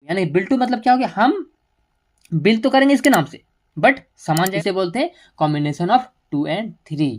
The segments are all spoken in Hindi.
यानी बिल टू मतलब क्या हो गया, हम बिल तो करेंगे इसके नाम से, बट सामान जैसे बोलते हैं combination of 2 and 3।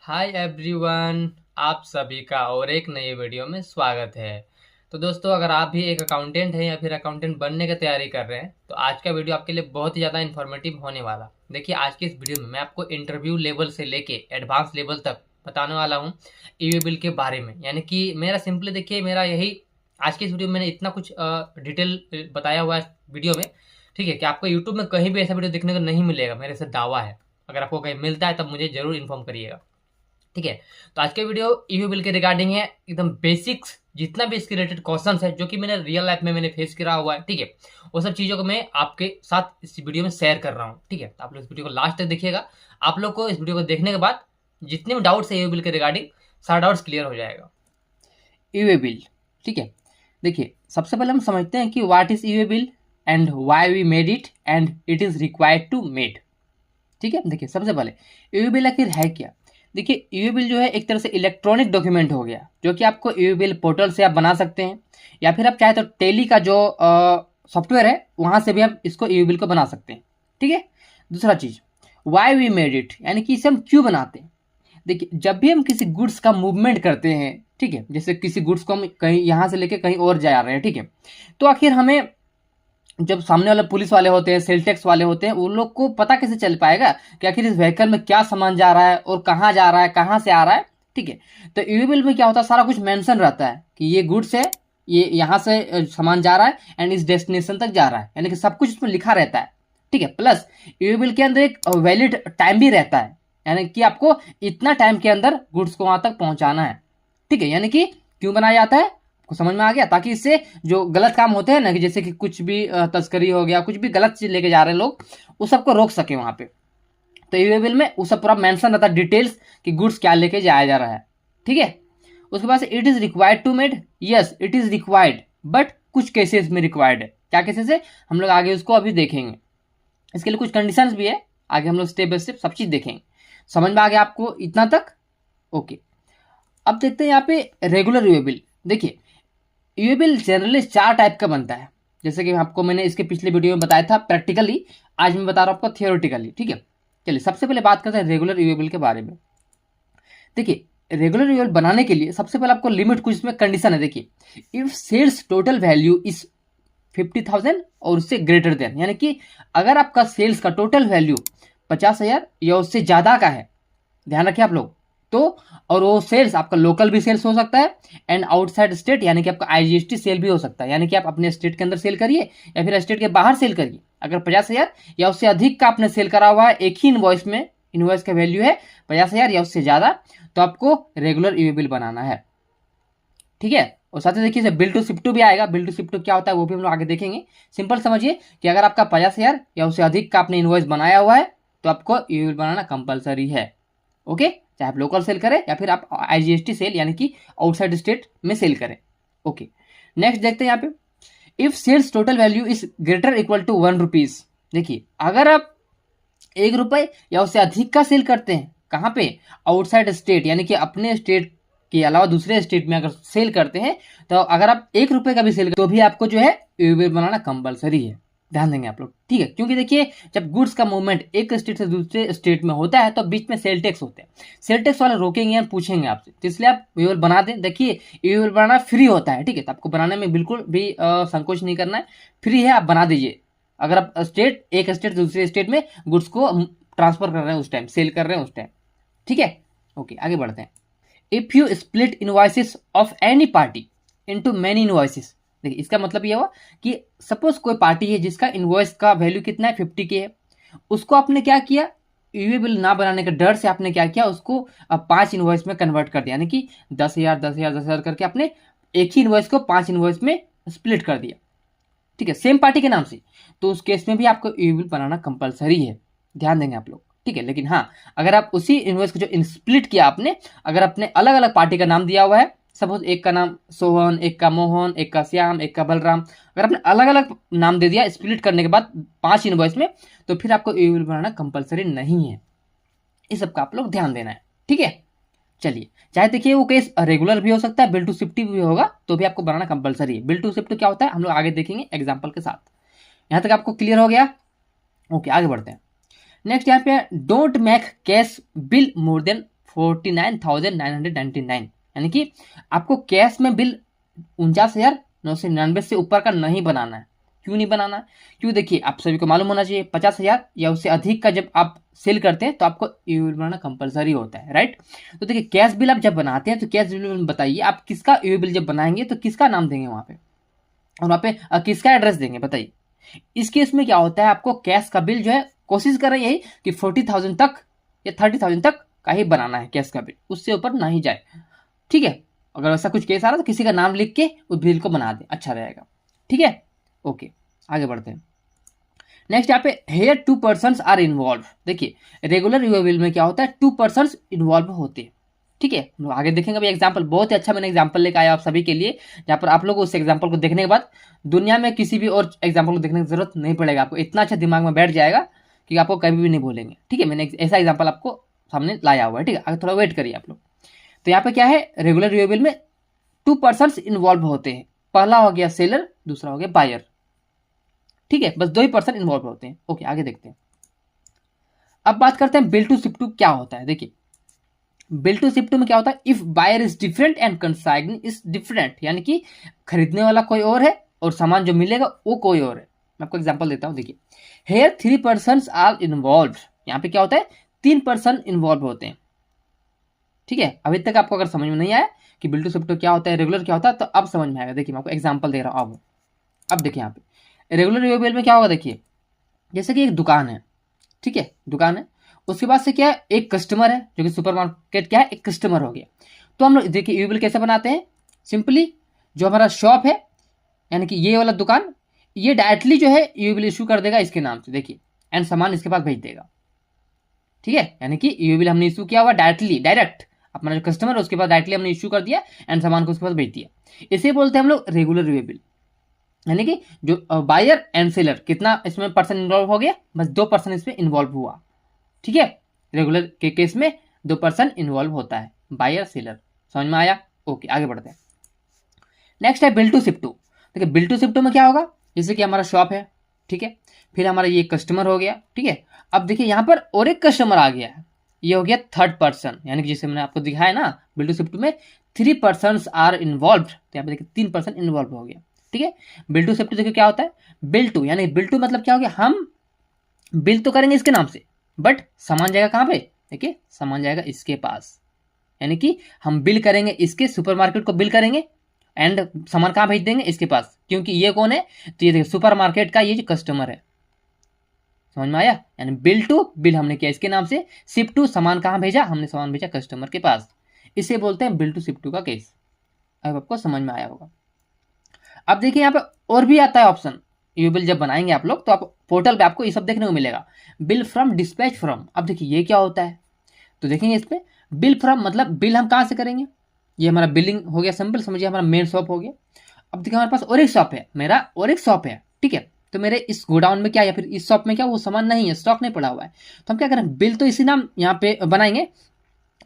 Hi everyone, आप सभी का और एक नई वीडियो में स्वागत है। तो दोस्तों, अगर आप भी एक अकाउंटेंट हैं या फिर अकाउंटेंट बनने की तैयारी कर रहे हैं तो आज का वीडियो आपके लिए बहुत ही ज़्यादा इन्फॉर्मेटिव होने वाला। देखिए, आज की इस वीडियो में मैं आपको इंटरव्यू लेवल से लेके एडवांस लेवल तक बताने वाला हूँ ईवी बिल के बारे में। यानी कि मेरा सिंपली देखिए, मेरा यही आज की इस वीडियो में मैंने इतना कुछ डिटेल बताया हुआ है वीडियो में, ठीक है, कि आपको यूट्यूब में कहीं भी ऐसा वीडियो देखने को नहीं मिलेगा, मेरे से दावा है। अगर आपको कहीं मिलता है तब मुझे जरूर इन्फॉर्म करिएगा, ठीक है। तो आज के वीडियो ईवी बिल के रिगार्डिंग है, एकदम बेसिक्स जितना भी इसके रिलेटेड क्वेश्चन है जो कि मैंने रियल लाइफ में मैंने फेस करा हुआ है, ठीक है, वो सब चीज़ों को मैं आपके साथ इस वीडियो में शेयर कर रहा हूँ, ठीक है। तो आप लोग इस वीडियो को लास्ट तक देखिएगा। आप लोग को इस वीडियो को देखने के बाद जितने भी डाउट्स है ईवी बिल के रिगार्डिंग, सारा डाउट्स क्लियर हो जाएगा। ईवे बिल, ठीक है। देखिए, सबसे पहले हम समझते हैं कि what is e way bill and why we made it and it is required to made, ठीक है। देखिए, सबसे पहले ईवे बिल आखिर है क्या। देखिए, ईवे बिल जो है एक तरह से इलेक्ट्रॉनिक डॉक्यूमेंट हो गया, जो कि आपको ईवे बिल पोर्टल से आप बना सकते हैं, या फिर आप चाहे तो टेली का जो सॉफ्टवेयर है वहाँ से भी आप इसको ईवे बिल को बना सकते हैं, ठीक है। दूसरा चीज़, वाई वी मेड इट, यानी कि इसे हम क्यों बनाते हैं। देखिए, जब भी हम किसी गुड्स का मूवमेंट करते हैं, ठीक है, जैसे किसी गुड्स को हम कहीं यहाँ से लेके कहीं और जा रहे हैं, ठीक है, तो आखिर हमें जब सामने वाले पुलिस वाले होते हैं, सेल टैक्स वाले होते हैं, उन लोग को पता कैसे चल पाएगा कि आखिर इस व्हीकल में क्या सामान जा रहा है और कहाँ जा रहा है, कहाँ से आ रहा है, ठीक है। तो ईवी बिल में क्या होता है, सारा कुछ मेंशन रहता है कि ये गुड्स है, ये यहाँ से सामान जा रहा है एंड इस डेस्टिनेशन तक जा रहा है, यानी कि सब कुछ उसमें लिखा रहता है, ठीक है। प्लस ईवी बिल के अंदर एक वैलिड टाइम भी रहता है, यानी कि आपको इतना टाइम के अंदर गुड्स को वहां तक पहुंचाना है, ठीक है। यानी कि क्यों बनाया जाता है, आपको समझ में आ गया, ताकि इससे जो गलत काम होते हैं ना, कि जैसे कि कुछ भी तस्करी हो गया, कुछ भी गलत चीज लेके जा रहे हैं लोग, उस सबको रोक सके वहां पे। तो ईवे बिल में उस सब पूरा मेंशन रहता है, डिटेल्स कि गुड्स क्या लेके जाया जा रहा है, ठीक है। उसके बाद it is required to made, yes it is required, but कुछ केसेस में रिक्वायर्ड है। क्या केसेस है, हम लोग आगे उसको अभी देखेंगे। इसके लिए कुछ कंडीशंस भी है, आगे हम लोग स्टेप बाय स्टेप सब चीज देखेंगे। समझ में आ गया आपको इतना तक, ओके। अब देखते हैं यहाँ पे रेगुलर ईवे बिल। देखिए, ईवे बिल जनरली 4 टाइप का बनता है, जैसे कि आपको मैंने इसके पिछले वीडियो में बताया था प्रैक्टिकली, आज मैं बता रहा हूँ आपको थियोरेटिकली, ठीक है। चलिए, सबसे पहले बात करते हैं रेगुलर ईवे बिल के बारे में। देखिए, रेगुलर ईवे बिल बनाने के लिए सबसे पहले आपको लिमिट, कुछ इसमें कंडीशन है। देखिए, if sales total value is 50,000 और उससे ग्रेटर देन, यानी कि अगर आपका सेल्स का टोटल वैल्यू 50,000 या उससे ज़्यादा का है, ध्यान रखिए आप लोग, तो और वो सेल्स आपका लोकल भी सेल्स हो सकता है एंड आउटसाइड स्टेट, यानी कि आपका आईजीएसटी सेल भी हो सकता है, यानी कि आप अपने स्टेट के अंदर सेल करिए या फिर स्टेट के बाहर सेल करिए। अगर 50,000 या उससे अधिक का आपने सेल करा हुआ है एक ही इनवॉइस में, इनवॉइस का वैल्यू है 50,000 या उससे ज़्यादा, तो आपको रेगुलर ईवे बिल बनाना है, ठीक है। और साथ ही देखिए, बिल टू शिप टू भी आएगा। बिल टू शिप टू क्या होता है वो भी हम लोग आगे देखेंगे। सिंपल समझिए कि अगर आपका 50,000 या उससे अधिक का आपने इनवॉइस बनाया हुआ है तो आपको ईवे बिल बनाना कंपलसरी है, ओके। चाहे आप लोकल सेल करें या फिर आप आईजीएसटी सेल यानी कि आउटसाइड स्टेट में सेल करें, ओके। नेक्स्ट देखते हैं यहाँ पे, if sales total value is greater equal to 1 rupees. देखिए, अगर आप 1 रुपए या उससे अधिक का सेल करते हैं, कहाँ पे, आउटसाइड स्टेट, यानी कि अपने स्टेट के अलावा दूसरे स्टेट में अगर सेल करते हैं, तो अगर आप 1 रुपए का भी सेल तो भी आपको जो है ईवे बिल बनाना कंपलसरी है। ध्यान देंगे आप लोग, ठीक है। क्योंकि देखिए, जब गुड्स का मूवमेंट एक स्टेट से दूसरे स्टेट में होता है तो बीच में सेल टैक्स होते हैं, सेल टैक्स वाले रोकेंगे और पूछेंगे आपसे, तो इसलिए आप ईवे बिल बना दें। देखिए, ईवे बिल बनाना फ्री होता है, ठीक है, तो आपको बनाने में बिल्कुल भी संकोच नहीं करना है, फ्री है, आप बना दीजिए। अगर आप स्टेट, एक स्टेट से दूसरे स्टेट में गुड्स को ट्रांसफर कर रहे हैं उस टाइम, सेल कर रहे हैं उस टाइम, ठीक है, ओके। आगे बढ़ते हैं। If you split invoices of any party into many invoices. देखिए, इसका मतलब ये हुआ कि सपोज कोई पार्टी है जिसका इनवॉइस का वैल्यू कितना है, 50K है, उसको आपने क्या किया, ईवे बिल ना बनाने के डर से आपने क्या किया, उसको अब 5 इनवॉइस में कन्वर्ट कर दिया, यानी कि 10,000 10,000 10,000 करके आपने एक ही इनवॉइस को 5 इनवॉइस में स्प्लिट कर दिया, ठीक है, सेम पार्टी के नाम से। तो उस केस में भी आपको ईवे बिल बनाना कंपलसरी है, ध्यान देंगे आप लोग, ठीक है। लेकिन हाँ, अगर आप उसी इनवॉइस को जो स्प्लिट किया आपने, अगर आपने अलग अलग पार्टी का नाम दिया हुआ है, सपोज एक का नाम सोहन, एक का मोहन, एक का श्याम, एक का बलराम, अगर आपने अलग अलग नाम दे दिया स्प्लिट करने के बाद 5 इनवॉइस में, तो फिर आपको ईवे बिल बनाना कंपलसरी नहीं है। इस सब का आप लोग ध्यान देना है, ठीक है। चलिए, चाहे देखिए वो केस रेगुलर भी हो सकता है, बिल टू शिफ्ट भी होगा, तो भी आपको बनाना कंपलसरी है। बिल टू शिफ्ट क्या होता है हम लोग आगे देखेंगे एग्जाम्पल के साथ। यहाँ तक आपको क्लियर हो गया? ओके, आगे बढ़ते हैं। नेक्स्ट यहाँ पे don't make cash bill more than 49,999, यानी कि आपको कैश में बिल 49,999 से ऊपर का नहीं बनाना है। क्यों नहीं बनाना है? क्यों, देखिए आप सभी को मालूम होना चाहिए 50,000 या उससे अधिक का जब आप सेल करते हैं तो आपको ईओ बिल बनाना कंपलसरी होता है, राइट। तो देखिए कैश बिल आप जब बनाते हैं तो कैश बिल में बताइए आप किसका ईओ बिल जब बनाएंगे तो किसका नाम देंगे वहां पे, और वहां पे किसका एड्रेस देंगे बताइए। इस केस में क्या होता है, आपको कैश का बिल जो है कोशिश कर रही है कि 40,000 तक या 30,000 तक का ही बनाना है कैश का बिल, उससे ऊपर ना ही जाए, ठीक है। अगर ऐसा कुछ केस आ रहा है तो किसी का नाम लिख के उस बिल को बना दे, अच्छा रहेगा, ठीक है। ओके, आगे बढ़ते हैं। नेक्स्ट यहाँ पे हेयर 2 पर्सन्स आर इन्वॉल्व। देखिए रेगुलर ईओ बिल में क्या होता है, 2 पर्सन्स इन्वॉल्व होते हैं, ठीक है। हम लोग आगे देखेंगे। अभी एग्जाम्पल बहुत ही अच्छा मैंने एग्जाम्पल लेकर आया आप सभी के लिए, जहाँ पर आप लोग उस एग्जाम्पल को देखने के बाद दुनिया में किसी भी और एग्जाम्पल को देखने की जरूरत नहीं पड़ेगा, आपको इतना अच्छा दिमाग में बैठ जाएगा कि आपको कभी भी नहीं भूलेंगे, ठीक है। मैंने ऐसा एग्जाम्पल आपको सामने लाया हुआ है, ठीक है। आगे थोड़ा वेट करिए आप लोग। तो यहाँ पे क्या है, रेगुलर ईओ बिल में 2 पर्सन्स इन्वॉल्व होते हैं। पहला हो गया सेलर, दूसरा हो गया बायर, ठीक है। बस 2 ही पर्सन इन्वॉल्व होते हैं। ओके, आगे देखते हैं। अब बात करते हैं बिल टू शिप टू क्या होता है। देखिए बिल टू शिप टू में क्या होता है, if buyer is different and consigning is different, यानी कि खरीदने वाला कोई और है और सामान जो मिलेगा वो कोई और है। मैं आपको एग्जांपल देता हूं। देखिए हेयर 3 पर्सन्स आर इन्वॉल्व, यहाँ पे क्या होता है 3 पर्सन इन्वॉल्व होते हैं, ठीक है। अभी तक आपको अगर समझ में नहीं आया कि बिल टू शिप टू क्या होता है, रेगुलर क्या होता है, तो अब समझ में आएगा। देखिए मैं आपको एग्जाम्पल दे रहा हूँ। अब देखिए यहाँ पे रेगुलर ईओ बिल में क्या होगा, देखिए जैसे कि एक दुकान है, ठीक है, दुकान है, उसके बाद से क्या है एक कस्टमर है, जो कि सुपरमार्केट क्या है एक कस्टमर हो गया। तो हम लोग देखिए ईओ बिल कैसे बनाते हैं, सिंपली जो हमारा शॉप है यानी कि ये वाला दुकान, ये डायरेक्टली जो है ईओ बिल इशू कर देगा इसके नाम से, देखिए, एंड सामान इसके पास भेज देगा, ठीक है। यानी कि ईओ बिल हमने इशू किया हुआ डायरेक्ट अपना जो कस्टमर है उसके पास डायरेक्टली हमने इशू कर दिया एंड सामान को उसके पास भेज दिया। इसे बोलते हैं हम लोग रेगुलर ईओ बिल। यानी कि जो बायर एंड सेलर कितना इसमें पर्सन इन्वॉल्व हो गया, बस 2 पर्सन इसमें इन्वॉल्व हुआ, ठीक है। रेगुलर के केस में 2 पर्सन इन्वॉल्व होता है, बायर सेलर। समझ में आया? ओके, आगे बढ़ते हैं। नेक्स्ट है बिल टू शिप टू। देखिए बिल टू शिप टू में क्या होगा, जैसे कि हमारा शॉप है, ठीक है, फिर हमारा ये कस्टमर हो गया, ठीक है। अब देखिए यहाँ पर और एक कस्टमर आ गया है, ये हो गया थर्ड पर्सन, यानी कि जैसे मैंने आपको दिखाया ना बिल टू शिप टू में 3 पर्सन आर इन्वॉल्व, तो यहाँ पे देखिए 3 पर्सन इन्वॉल्व हो गया, ठीक है। बिल टू शिप टू देखिए क्या होता है, बिल टू यानी बिल टू मतलब क्या हो गया, हम बिल तो करेंगे इसके नाम से बट सामान जाएगा कहाँ पे, देखिए सामान जाएगा इसके पास, यानी कि हम बिल करेंगे इसके सुपरमार्केट को बिल करेंगे एंड सामान कहाँ भेज देंगे इसके पास, क्योंकि ये कौन है, तो ये देखिए सुपरमार्केट का ये जो कस्टमर है। समझ में आया? यानी बिल टू बिल हमने किया इसके नाम से, शिप टू सामान कहाँ भेजा, हमने सामान भेजा कस्टमर के पास, इसे बोलते हैं बिल टू शिप टू का केस। अब आपको समझ में आया होगा। अब देखिए यहाँ पे और भी आता है ऑप्शन, ईओ बिल जब बनाएंगे आप लोग तो आप पोर्टल पे आपको ये सब देखने को मिलेगा, बिल फ्रॉम डिस्पैच फ्रॉम। अब देखिए ये क्या होता है, तो देखेंगे इस पे बिल फ्रॉम मतलब बिल हम कहाँ से करेंगे, ये हमारा बिलिंग हो गया, सिंपल समझिए हमारा मेन शॉप हो गया। अब देखिए हमारे पास और एक शॉप है, मेरा और एक शॉप है, ठीक है। तो मेरे इस गोडाउन में क्या या फिर इस शॉप में क्या वो सामान नहीं है, स्टॉक नहीं पड़ा हुआ है, तो हम क्या करें बिल तो इसी नाम यहाँ पे बनाएंगे,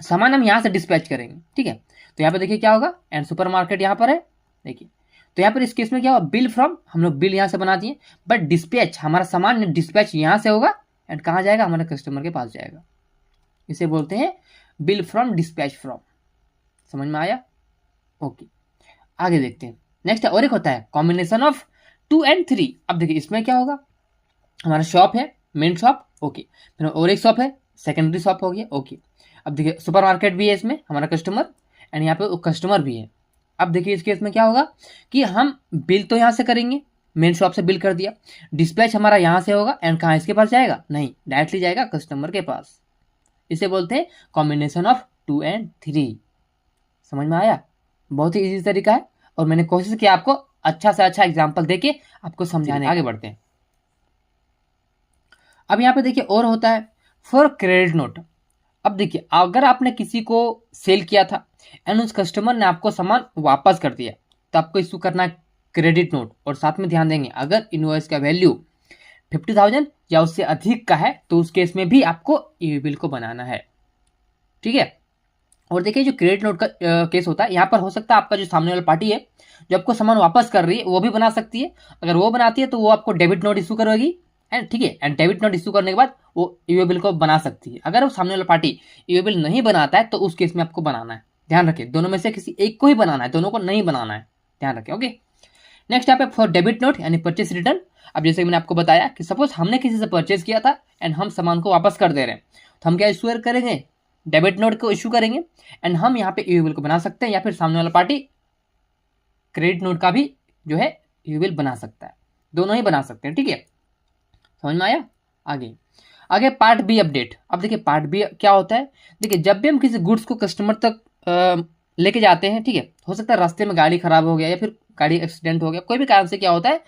सामान हम यहाँ से डिस्पैच करेंगे, ठीक है। तो यहाँ पे देखिए क्या होगा, एंड सुपर मार्केट यहाँ पर है, देखिए। तो यहाँ पर इस केस में क्या होगा, बिल फ्रॉम हम लोग बिल यहाँ से बना दिए, बट डिस्पैच हमारा सामान डिस्पैच यहाँ से होगा एंड कहाँ जाएगा, हमारे कस्टमर के पास जाएगा। इसे बोलते हैं बिल फ्रॉम डिस्पैच फ्रॉम। समझ में आया? ओके, आगे देखते हैं। नेक्स्ट और एक होता है कॉम्बिनेशन ऑफ 2 and 3। अब देखिए इसमें क्या होगा, हमारा शॉप है मेन शॉप, ओके, फिर और एक शॉप है सेकेंडरी शॉप हो गया, ओके। अब देखिए सुपर मार्केट भी है इसमें हमारा कस्टमर एंड यहाँ पे कस्टमर भी है। अब देखिए इस केस में क्या होगा कि हम बिल तो यहाँ से करेंगे, मेन शॉप से बिल कर दिया, डिस्पैच हमारा यहाँ से होगा एंड कहाँ इसके पास जाएगा, नहीं डायरेक्टली जाएगा कस्टमर के पास। इसे बोलते हैं कॉम्बिनेशन ऑफ 2 and 3। समझ में आया? बहुत ही इजी तरीका है और मैंने कोशिश किया आपको अच्छा से अच्छा एग्जाम्पल देके आपको समझाने। आगे बढ़ते हैं। अब यहाँ पे देखिए और होता है फॉर क्रेडिट नोट। अब देखिए अगर आपने किसी को सेल किया था एंड उस कस्टमर ने आपको सामान वापस कर दिया तो आपको इशू करना है क्रेडिट नोट, और साथ में ध्यान देंगे अगर इनवॉइस का वैल्यू 50,000 या उससे अधिक का है तो उस केस में भी आपको ईओ बिल को बनाना है, ठीक है। और देखिए जो क्रेडिट नोट का केस होता है, यहाँ पर हो सकता है आपका जो सामने वाला पार्टी है जो आपको सामान वापस कर रही है वो भी बना सकती है। अगर वो बनाती है तो वो आपको डेबिट नोट इशू करेगी, एंड ठीक है, एंड डेबिट नोट इशू करने के बाद वो ईवे बिल को बना सकती है। अगर वो सामने वाला पार्टी ईवे बिल नहीं बनाता है तो उस केस में आपको बनाना है। ध्यान रखिए, दोनों में से किसी एक को ही बनाना है, दोनों को नहीं बनाना है। ध्यान रखें, ओके। नेक्स्ट यहाँ पे फॉर डेबिट नोट यानी परचेस रिटर्न। अब जैसे मैंने आपको बताया कि सपोज हमने किसी से परचेज किया था एंड हम सामान को वापस कर दे रहे हैं, तो हम क्या इशू करेंगे, डेबिट नोट को इशू करेंगे, एंड हम यहाँ पे ईवे बिल को बना सकते हैं, या फिर सामने वाला पार्टी क्रेडिट नोट का भी जो है ईवे बिल बना सकता है। दोनों ही बना सकते हैं, ठीक है, समझ में आया। आगे आगे पार्ट बी अपडेट। अब देखिए पार्ट बी क्या होता है। देखिए जब भी हम किसी गुड्स को कस्टमर तक लेके जाते हैं, ठीक है, हो सकता है रास्ते में गाड़ी खराब हो गया या फिर गाड़ी एक्सीडेंट हो गया, कोई भी कारण से क्या होता है,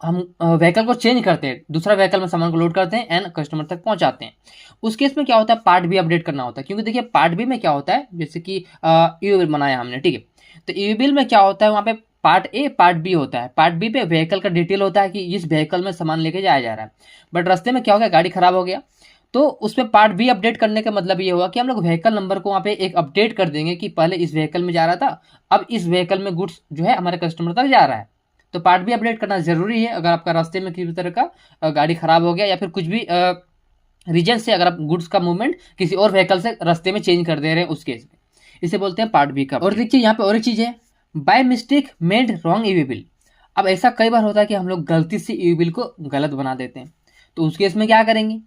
हम व्हीकल को चेंज करते हैं, दूसरा व्हीकल में सामान को लोड करते हैं एंड कस्टमर तक पहुंचाते हैं। उस केस में क्या होता है, पार्ट बी अपडेट करना होता है। क्योंकि देखिए पार्ट बी में क्या होता है, जैसे कि ईवे बिल बनाया हमने, ठीक है, तो ईवे बिल में क्या होता है, वहाँ पे पार्ट ए पार्ट बी होता है। पार्ट बी पे व्हीकल का डिटेल होता है कि इस व्हीकल में सामान लेके जाया जा रहा है, बट रास्ते में क्या हो गया, गाड़ी खराब हो गया, तो उसमें पार्ट बी अपडेट करने का मतलब ये हुआ कि हम लोग व्हीकल नंबर को वहाँ पे एक अपडेट कर देंगे कि पहले इस व्हीकल में जा रहा था, अब इस व्हीकल में गुड्स जो है हमारे कस्टमर तक जा रहा है। तो पार्ट भी अपडेट करना जरूरी है। अगर आपका रास्ते में किसी तरह का गाड़ी खराब हो गया या फिर कुछ भी रीजन से अगर आप गुड्स का मूवमेंट किसी और व्हीकल से रास्ते में चेंज कर दे रहे हैं, उस केस में इसे बोलते हैं पार्ट बी का। और देखिए यहाँ पे और एक चीज है, by mistake made wrong e-way bill. अब ऐसा कई बार होता है कि हम लोग गलती से ईवे बिल को गलत बना देते हैं, तो उस केस में क्या करेंगे,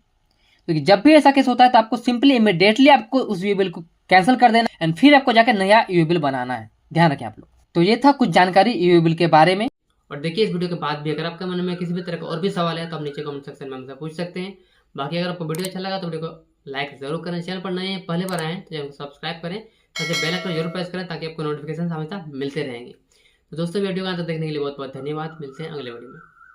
तो जब भी ऐसा केस होता है तो आपको सिंपली इमीडिएटली आपको उस ईवे बिल को कैंसिल कर देना एंड फिर आपको जाकर नया ईवे बिल बनाना है। ध्यान रखें आप लोग। तो ये था कुछ जानकारी ईवे बिल के बारे में। और देखिए इस वीडियो के बाद भी अगर आपके मन में किसी भी तरह का और भी सवाल है तो आप नीचे कमेंट सेक्शन में हमसे पूछ सकते हैं। बाकी अगर आपको वीडियो अच्छा लगा तो वीडियो को लाइक जरूर करें, चैनल पर नए हैं पहले बार आए हैं तो चैनल को सब्सक्राइब करें, साथ ही बेल आइकन जरूर प्रेस करें ताकि आपको नोटिफिकेशन हमेशा मिलते रहेंगे। तो दोस्तों वीडियो का अंत देखने के लिए बहुत बहुत धन्यवाद। मिलते हैं अगले वीडियो में।